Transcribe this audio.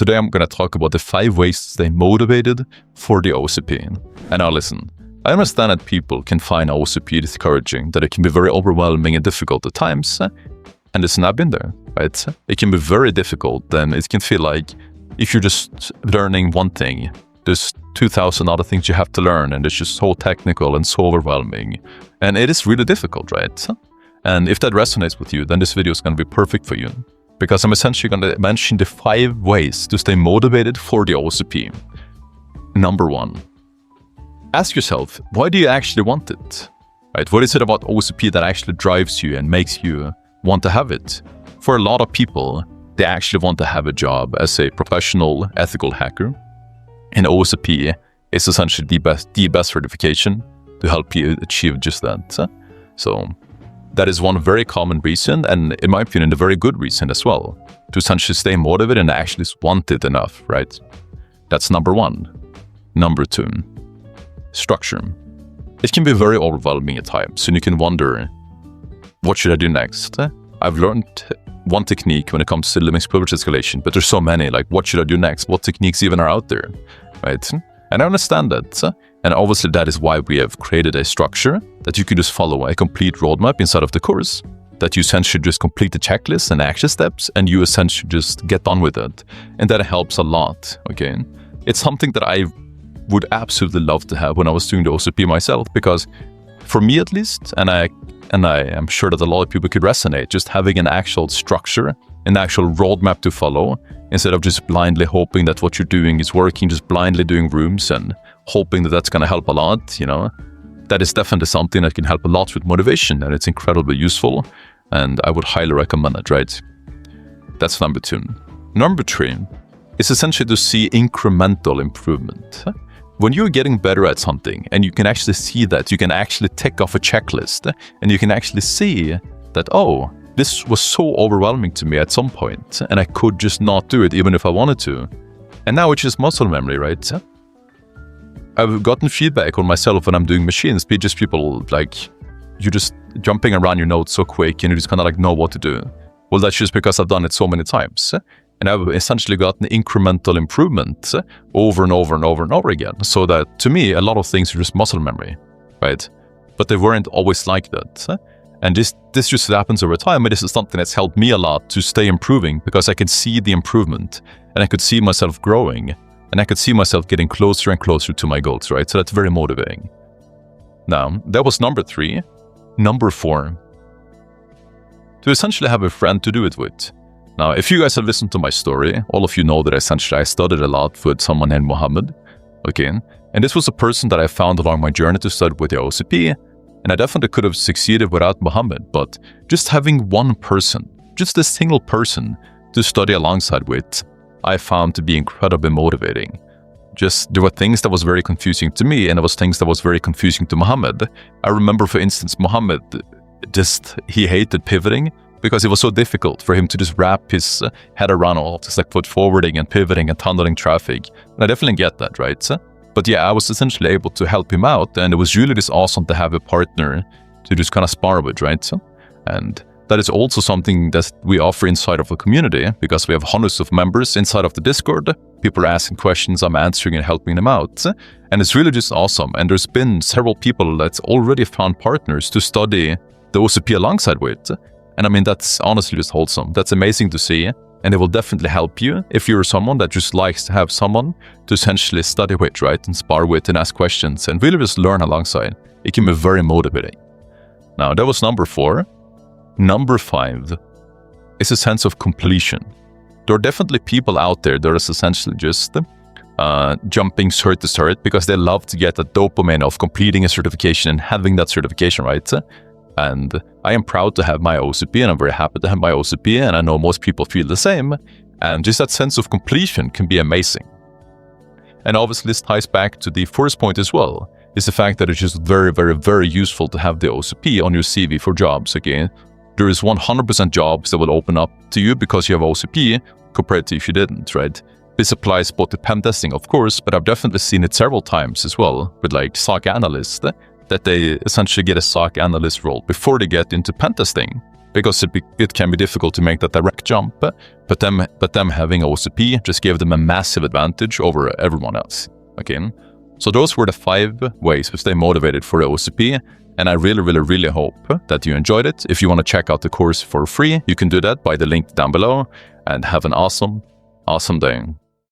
Today I'm going to talk about the 5 ways to stay motivated for the OSCP. And now listen, I understand that people can find OSCP discouraging, that it can be very overwhelming and difficult at times. And listen, I've been there, right? It can be very difficult, and it can feel like if you're just learning one thing, there's 2,000 other things you have to learn, and it's just so technical and so overwhelming. And it is really difficult, right? And if that resonates with you, then this video is going to be perfect for you, because I'm essentially going to mention the 5 ways to stay motivated for the OSCP. Number 1, ask yourself, why do you actually want it? Right? What is it about OSCP that actually drives you and makes you want to have it? For a lot of people, they actually want to have a job as a professional ethical hacker. And OSCP is essentially the best certification to help you achieve just that. So that is one very common reason, and in my opinion, a very good reason as well, to essentially stay motivated and actually want it enough, right? That's number 1. Number 2, structure. It can be very overwhelming at times, and you can wonder, what should I do next? I've learned one technique when it comes to limit privilege escalation, but there's so many, like what should I do next? What techniques even are out there, right? And I understand that. And obviously that is why we have created a structure that you can just follow, a complete roadmap inside of the course, that you essentially just complete the checklist and action steps, and you essentially just get on with it. And that helps a lot, okay? It's something that I would absolutely love to have when I was doing the OSCP myself, because for me at least, and I am sure that a lot of people could resonate, just having an actual structure, an actual roadmap to follow, instead of just blindly hoping that what you're doing is working, just blindly doing rooms and hoping that that's going to help a lot, you know. That is definitely something that can help a lot with motivation, and it's incredibly useful, and I would highly recommend it, right? That's number 2. Number 3 is essentially to see incremental improvement. When you're getting better at something, and you can actually see that, you can actually tick off a checklist, and you can actually see that, oh, this was so overwhelming to me at some point, and I could just not do it even if I wanted to. And now it's just muscle memory, right? I've gotten feedback on myself when I'm doing machines, just people like, you're just jumping around your notes so quick, and you just kind of like know what to do. Well, that's just because I've done it so many times. And I've essentially gotten incremental improvement over and over and over and over again. So that, to me, a lot of things are just muscle memory, right? But they weren't always like that. And this just happens over time, and this is something that's helped me a lot to stay improving, because I can see the improvement, and I could see myself growing, and I could see myself getting closer and closer to my goals, right? So that's very motivating. Now, that was number 3. Number 4, to essentially have a friend to do it with. Now, if you guys have listened to my story, all of you know that essentially I studied a lot with someone named Mohammed, okay? And this was a person that I found along my journey to study with the OSCP, and I definitely could have succeeded without Mohammed, but just having one person, just a single person to study alongside with, I found to be incredibly motivating. Just, there were things that was very confusing to me, and there was things that was very confusing to Mohammed. I remember, for instance, Mohammed, he hated pivoting, because it was so difficult for him to just wrap his head around all this, like foot forwarding and pivoting and tunneling traffic. And I definitely get that, right? But yeah, I was essentially able to help him out, and it was really just awesome to have a partner to just kind of spar with, right? And that is also something that we offer inside of the community, because we have hundreds of members inside of the Discord. People are asking questions, I'm answering and helping them out. And it's really just awesome. And there's been several people that's already found partners to study the OSCP alongside with. And I mean, that's honestly just wholesome. That's amazing to see. And it will definitely help you if you're someone that just likes to have someone to essentially study with, right? And spar with and ask questions and really just learn alongside. It can be very motivating. Now, that was number 4. Number 5 is a sense of completion. There are definitely people out there that are essentially just jumping cert to cert because they love to get the dopamine of completing a certification and having that certification, right? And I am proud to have my OSCP, and I'm very happy to have my OSCP, and I know most people feel the same. And just that sense of completion can be amazing. And obviously this ties back to the first point as well, is the fact that it's just very, very, very useful to have the OSCP on your CV for jobs, okay? There is 100% jobs that will open up to you because you have OSCP compared to if you didn't, right? This applies both to Pentesting, of course, but I've definitely seen it several times as well with like SOC analysts, that they essentially get a SOC analyst role before they get into Pentesting. because it can be difficult to make that direct jump, but them having OSCP just gave them a massive advantage over everyone else. Okay, so those were the 5 ways to stay motivated for the OSCP, and I really hope that you enjoyed it. If you want to check out the course for free, you can do that by the link down below, and have an awesome day.